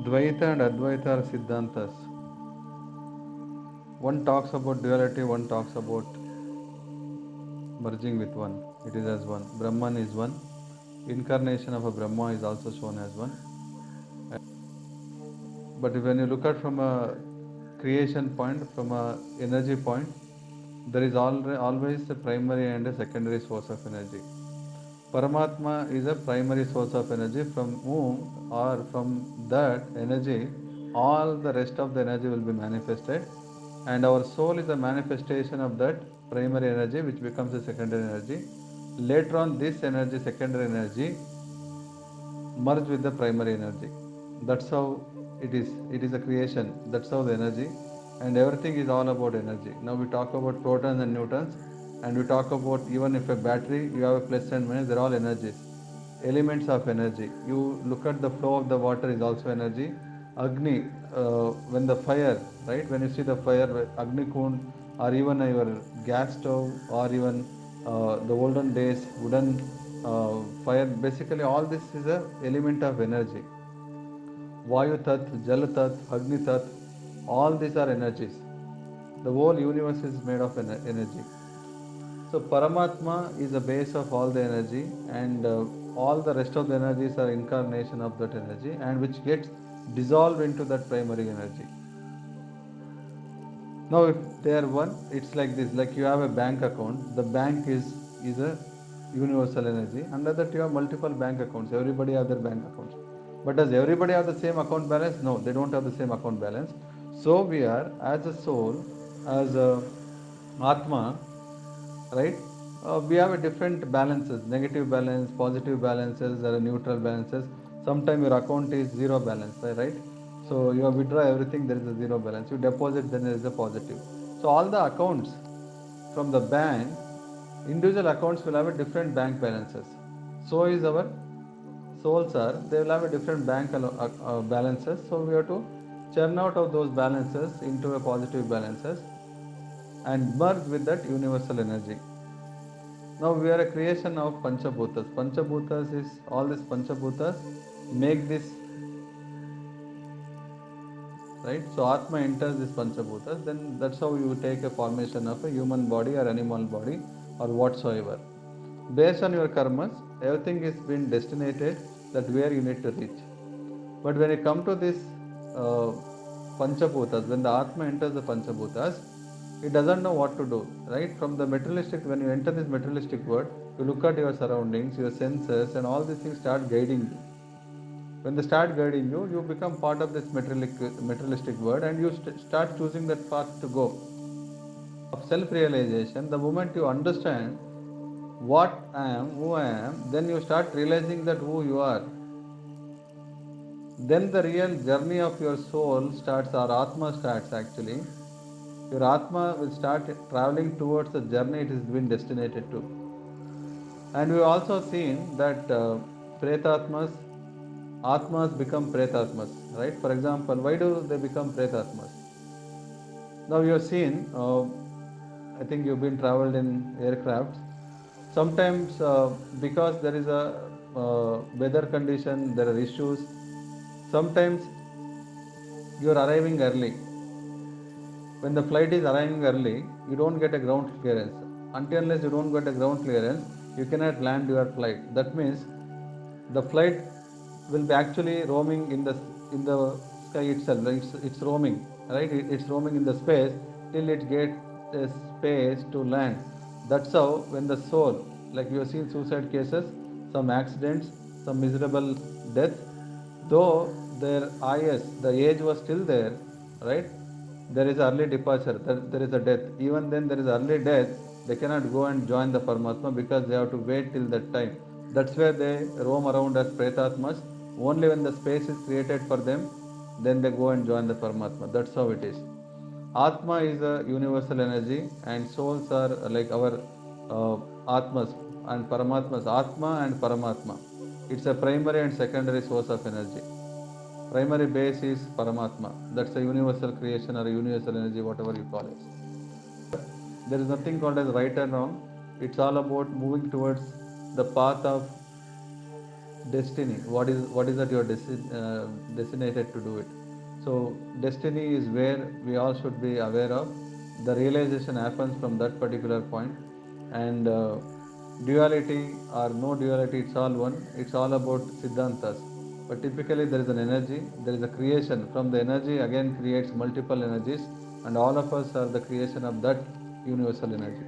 Dvaita and Advaita are Siddhantas. One talks about duality, one talks about merging with one. It is as one. Brahman is one. Incarnation of a Brahma is also shown as one. But when you look at from a creation point, from a energy point, there is always a primary and a secondary source of energy. Paramatma is a primary source of energy from whom or from that energy all the rest of the energy will be manifested, and our soul is a manifestation of that primary energy which becomes a secondary energy. Later on this energy, secondary energy, merge with the primary energy. That's how it is. It is a creation. That's how the energy, and everything is all about energy. Now we talk about protons and neutrons, and we talk about even if a battery, you have a plus and minus, they're all energies, elements of energy. You look at the flow of the water is also energy. Agni, when the fire, right? When you see the fire, Agni Kund, or even your gas stove, or even the olden days wooden fire. Basically, all this is a element of energy. Vayu Tat, Jal Tat, Agni Tat, all these are energies. The whole universe is made of energy. So Paramatma is the base of all the energy, and all the rest of the energies are incarnation of that energy, and which gets dissolved into that primary energy. Now, if they are one, it's like this: like you have a bank account. The bank is a universal energy. Under that, you have multiple bank accounts. Everybody have their bank accounts. But does everybody have the same account balance? No, they don't have the same account balance. So we are as a soul, as a Atma, right? We have a different balances: negative balance, positive balances, there are neutral balances. Sometimes your account is zero balance, right? So you withdraw everything, there is a zero balance. You deposit, then there is a positive. So all the accounts from the bank, individual accounts will have a different bank balances. So is our souls are, they will have a different bank balances. So we have to churn out of those balances into a positive balances and merge with that universal energy. Now we are a creation of Panchabhutas. Panchabhutas is all these Panchabhutas make this, right? So Atma enters this Panchabhutas, then that's how you take a formation of a human body or animal body or whatsoever. Based on your karmas, everything is been destinated that where you need to reach. But when you come to this uh, Panchabhutas, when the Atma enters the Panchabhutas, it doesn't know what to do, right? From the materialistic, when you enter this materialistic world, you look at your surroundings, your senses, and all these things start guiding you. When they start guiding you, you become part of this materialistic world, and you start choosing that path to go. Of self-realization, the moment you understand what I am, who I am, then you start realizing that who you are. Then the real journey of your soul starts, or Atma starts actually. Your Atma will start traveling towards the journey it has been destinated to. And we've also seen that Pretatmas, Atmas become Pretatmas, right? For example, why do they become Pretatmas? Now you have seen, I think you've been traveled in aircraft. Sometimes because there is a weather condition, there are issues. Sometimes you are arriving early. When the flight is arriving early, you don't get a ground clearance. Until unless you don't get a ground clearance, you cannot land your flight. That means the flight will be actually roaming in the sky itself. It's roaming, right? It's roaming in the space till it gets a space to land. That's how when the soul, like you have seen suicide cases, some accidents, some miserable death, though their IS, the age was still there, right? There is early departure, there is a death. Even then, there is early death, they cannot go and join the Paramatma because they have to wait till that time. That's where they roam around as Pretatmas. Only when the space is created for them, then they go and join the Paramatma. That's how it is. Atma is a universal energy, and souls are like our Atmas and Paramatmas. Atma and Paramatma. It's a primary and secondary source of energy. Primary base is Paramatma. That's a universal creation or a universal energy, whatever you call it. There is nothing called as right and wrong. It's all about moving towards the path of destiny. What is that you're designated to do it. So destiny is where we all should be aware of. The realization happens from that particular point, and duality or no duality, it's all one. It's all about siddhantas. But typically there is an energy, there is a creation. From the energy again creates multiple energies, and all of us are the creation of that universal energy.